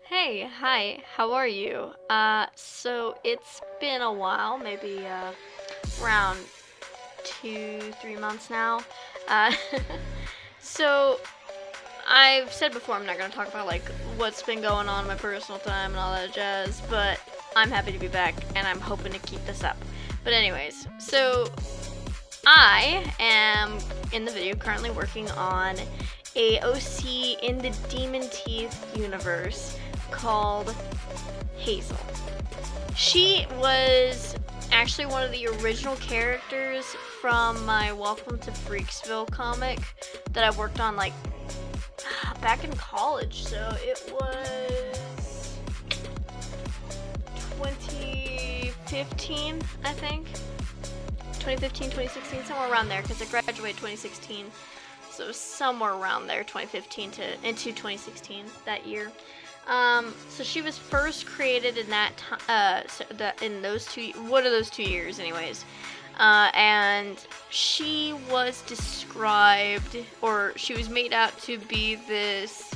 Hey, hi, how are you? So it's been a while, maybe around 2, 3 months now. Uh, so I've said before I'm not gonna talk about like what's been going on in my personal time and all that jazz, but I'm happy to be back and I'm hoping to keep this up. But anyways, so I am in the video currently working on a OC in the Demon Teeth universe called Hazel. She was actually one of the original characters from my Welcome to Freaksville comic that I worked on like back in college. So it was 2015, I think. 2015, 2016, somewhere around there, because I graduated 2016. So it was somewhere around there, 2015 into 2016, that year. So she was first created in that in those one of those 2 years, anyways. And she was described, or she was made out to be this,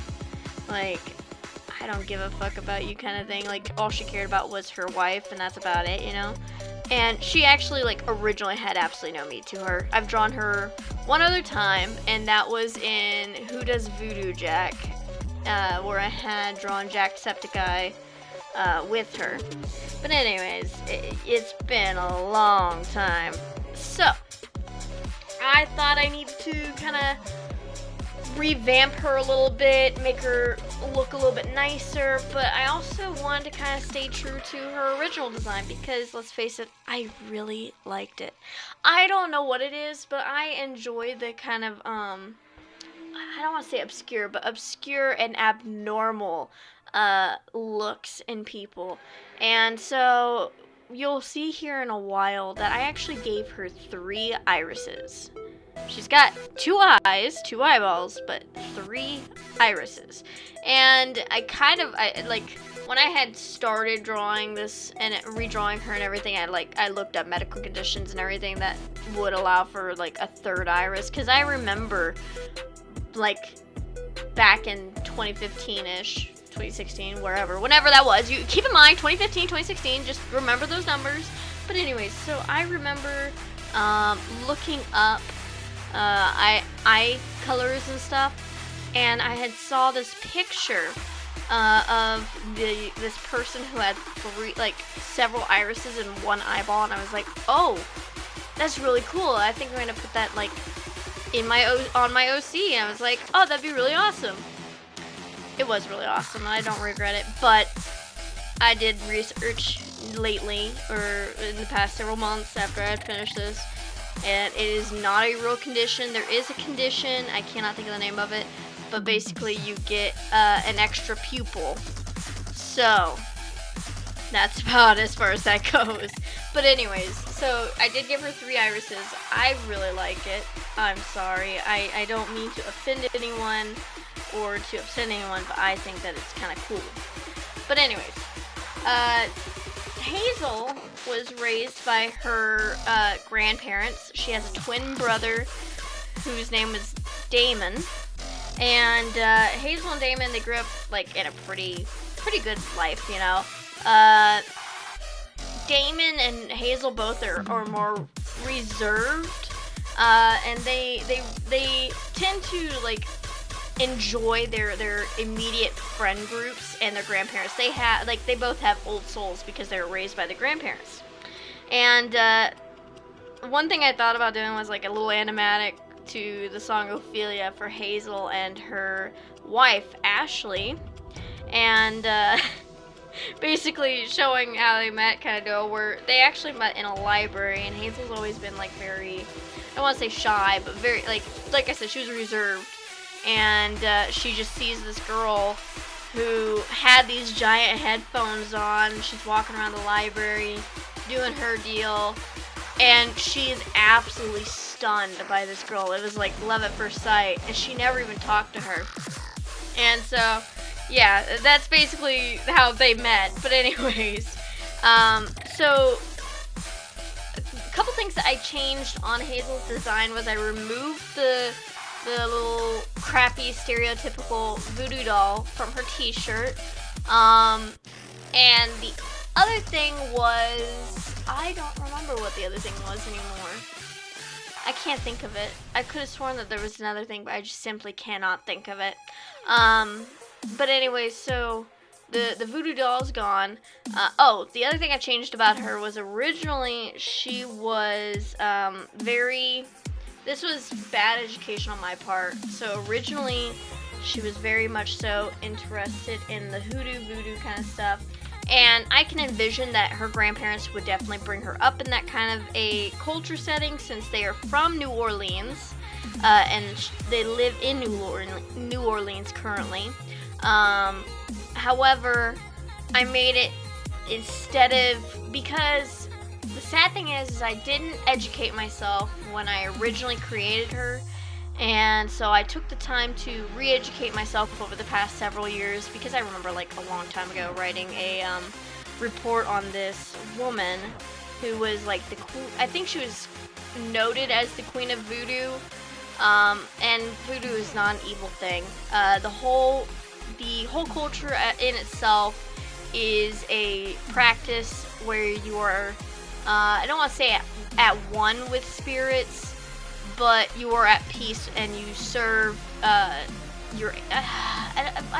like, I don't give a fuck about you kind of thing. Like, all she cared about was her wife, and that's about it, you know? And she actually, like, originally had absolutely no meat to her. I've drawn her one other time, and that was in Who Does Voodoo Jack, where I had drawn Jacksepticeye with her. But anyways, it's been a long time. So, I thought I needed to kind of revamp her a little bit, make her look a little bit nicer, but I also wanted to kind of stay true to her original design because, let's face it, I really liked it. I don't know what it is, but I enjoy the kind of, I don't want to say obscure, but obscure and abnormal looks in people. And so you'll see here in a while that I actually gave her 3 irises. She's got 2 eyes, 2 eyeballs, but 3 irises. And I like, when I had started drawing this and redrawing her and everything, I looked up medical conditions and everything that would allow for like a 3rd iris, because I remember, like, back in 2015-ish, 2016, whenever that was. You keep in mind 2015, 2016, just remember those numbers. But anyways, so I remember looking up eye colors and stuff, and I had saw this picture of this person who had several irises in one eyeball, and I was like, oh, that's really cool. I think I'm gonna put that like in on my OC, and I was like, oh, that'd be really awesome. It was really awesome, and I don't regret it. But I did research lately, or in the past several months after I had finished this, and it is not a real condition. There is a condition, I cannot think of the name of it, but basically you get an extra pupil. So that's about as far as that goes. But anyways, so I did give her 3 irises. I really like it. I'm sorry. I don't mean to offend anyone or to upset anyone, but I think that it's kind of cool. But anyways, Hazel was raised by her grandparents. She has a twin brother whose name was Damon. And Hazel and Damon, they grew up like in a pretty good life, you know. Damon and Hazel both are more reserved, and they tend to like enjoy their immediate friend groups and their grandparents. They both have old souls because they were raised by the grandparents. And one thing I thought about doing was like a little animatic to the song Ophelia for Hazel and her wife Ashley, and basically showing how they met, kind of deal, where they actually met in a library, and Hazel's always been like very, I don't want to say shy, but very like I said, she was reserved, and she just sees this girl who had these giant headphones on. She's walking around the library doing her deal, and she is absolutely stunned by this girl. It was like love at first sight, and she never even talked to her. And so yeah, that's basically how they met. But anyways, so a couple things that I changed on Hazel's design was I removed the little crappy stereotypical voodoo doll from her t-shirt, And the other thing was, I don't remember what the other thing was anymore. I can't think of it. I could have sworn that there was another thing, but I just simply cannot think of it. But anyway, so the voodoo doll's gone. The other thing I changed about her was originally she was this was bad education on my part. So originally she was very much so interested in the voodoo kind of stuff. And I can envision that her grandparents would definitely bring her up in that kind of a culture setting, since they are from New Orleans, and they live in New Orleans currently. However, I made it because the sad thing is I didn't educate myself when I originally created her. And so I took the time to re-educate myself over the past several years, because I remember like a long time ago writing a report on this woman who was like I think she was noted as the queen of voodoo, and voodoo is not an evil thing. The whole culture in itself is a practice where you are, I don't want to say at one with spirits, but you are at peace and you serve I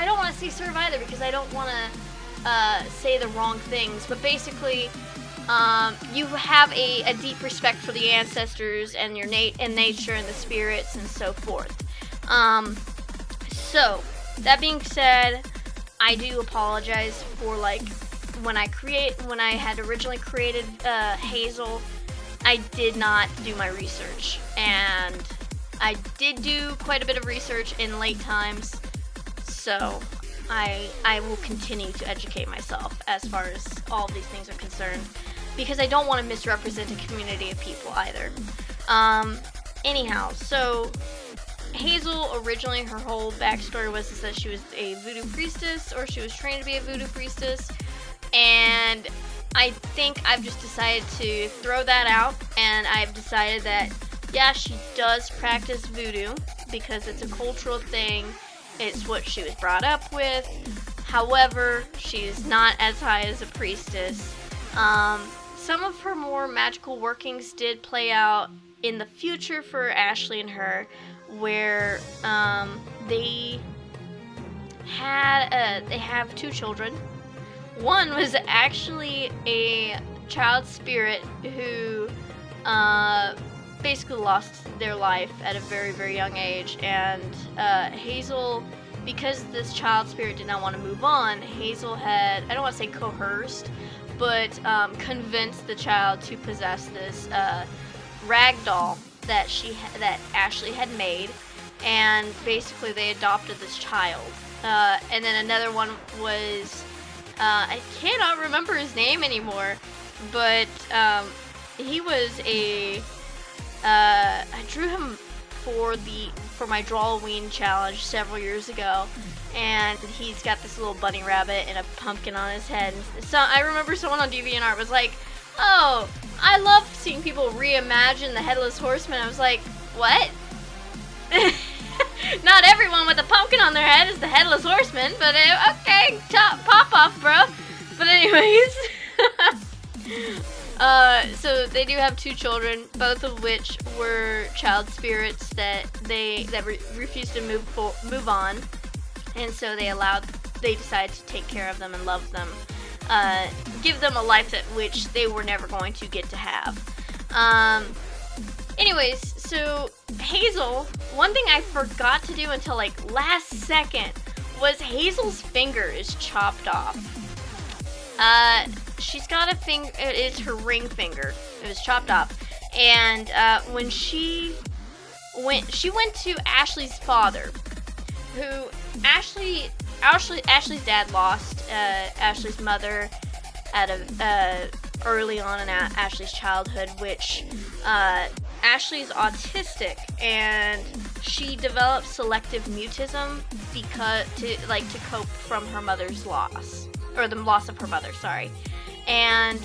don't want to say serve either, because I don't want to say the wrong things, but basically you have a deep respect for the ancestors and your nature and the spirits and so forth. So that being said, I do apologize for when I had originally created Hazel. I did not do my research, and I did do quite a bit of research in late times, so I will continue to educate myself as far as all of these things are concerned, because I don't want to misrepresent a community of people either. Anyhow, so Hazel, originally her whole backstory was that she was a voodoo priestess, or she was trained to be a voodoo priestess, and I think I've just decided to throw that out, and I've decided that, yeah, she does practice voodoo because it's a cultural thing. It's what she was brought up with. However, she's not as high as a priestess. Some of her more magical workings did play out in the future for Ashley and her, where they have 2 children. One was actually a child spirit who basically lost their life at a very, very young age, and Hazel, because this child spirit did not want to move on, Hazel had, I don't want to say coerced, but convinced the child to possess this rag doll that Ashley had made, and basically they adopted this child. And then another one was, I cannot remember his name anymore, but he was I drew him for my Drawloween challenge several years ago, and he's got this little bunny rabbit and a pumpkin on his head. So I remember someone on DeviantArt was like, "Oh, I love seeing people reimagine the Headless Horseman." I was like, "What?" Not everyone with a pumpkin on their head is the Headless Horseman, but okay, pop off, bro. But anyways, so they do have 2 children, both of which were child spirits that refused to move on, and so they decided to take care of them and love them, give them a life that which they were never going to get to have. Anyways, so Hazel, one thing I forgot to do until last second was Hazel's finger is chopped off. She's got a finger, it's her ring finger. It was chopped off. And when she went to Ashley's father, who Ashley's dad lost Ashley's mother at early on in Ashley's childhood, which Ashley's autistic, and she developed selective mutism to cope from her mother's loss, or the loss of her mother, sorry. And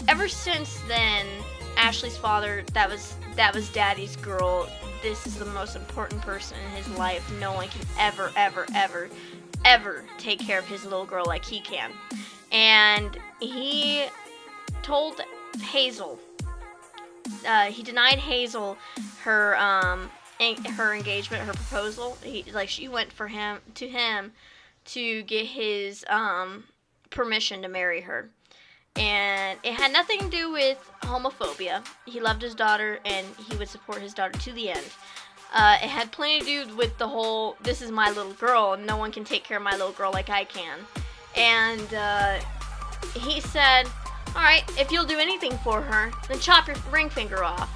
ever since then, Ashley's father, that was Daddy's girl. This is the most important person in his life. No one can ever ever take care of his little girl like he can. And he told Hazel, he denied Hazel her engagement, her proposal. She went to him to get his permission to marry her. And it had nothing to do with homophobia. He loved his daughter, and he would support his daughter to the end. It had plenty to do with the whole, this is my little girl, and no one can take care of my little girl like I can. And he said, alright, if you'll do anything for her, then chop your ring finger off.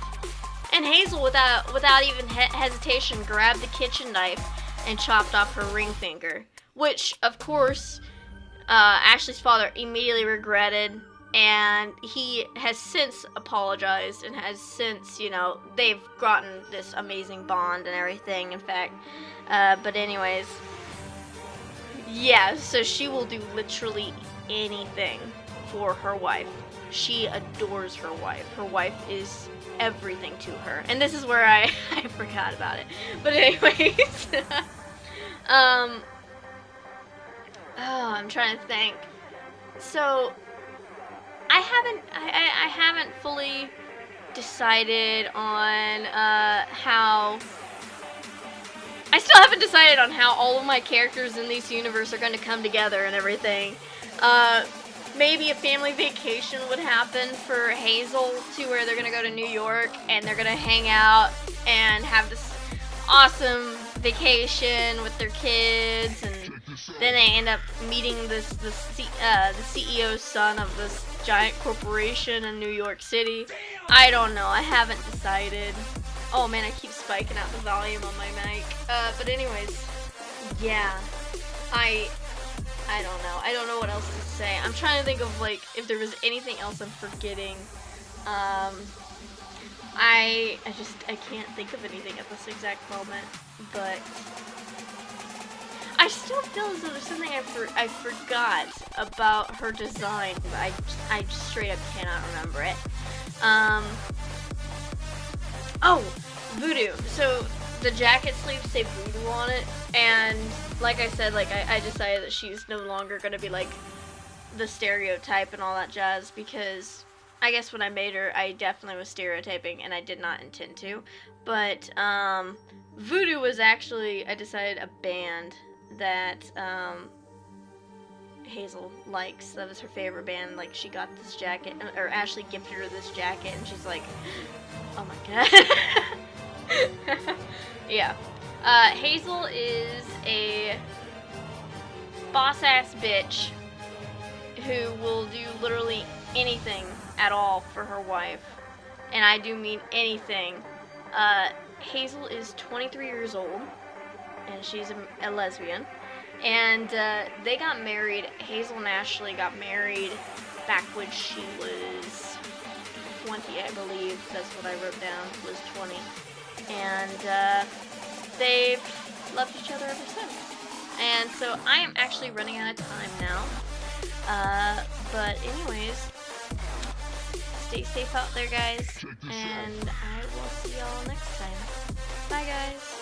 And Hazel, without even hesitation, grabbed the kitchen knife and chopped off her ring finger. Which, of course, Ashley's father immediately regretted, and he has since apologized and has since, they've gotten this amazing bond and everything, in fact. But anyways, yeah, so she will do literally anything for her wife. She adores her wife. Her wife is everything to her. And this is where I forgot about it. But anyways, I'm trying to think. So I haven't fully decided on how. I still haven't decided on how all of my characters in this universe are going to come together and everything. Maybe a family vacation would happen for Hazel, to where they're going to go to New York and they're going to hang out and have this awesome vacation with their kids, and then they end up meeting the CEO's son of this giant corporation in New York City. I don't know. I haven't decided. Oh man, I keep spiking out the volume on my mic. But anyways, yeah, I don't know. I don't know what else to say. I'm trying to think of if there was anything else I'm forgetting. I can't think of anything at this exact moment, but I still feel as though there's something I forgot about her design, but I just straight up cannot remember it. Oh, Voodoo. So the jacket sleeves say Voodoo on it, and like I said, I decided that she's no longer gonna be the stereotype and all that jazz, because I guess when I made her, I definitely was stereotyping, and I did not intend to. But Voodoo was actually, I decided, a band that Hazel likes. That was her favorite band. She got this jacket, or Ashley gifted her this jacket, and she's like, oh my god. Yeah. Hazel is a boss-ass bitch who will do literally anything at all for her wife. And I do mean anything. Hazel is 23 years old, and she's a lesbian. And they got married. Hazel and Ashley got married back when she was 20, I believe. That's what I wrote down, was 20. And they've loved each other ever since. And so I am actually running out of time now. But anyways, stay safe out there, guys. And I will see y'all next time. Bye, guys.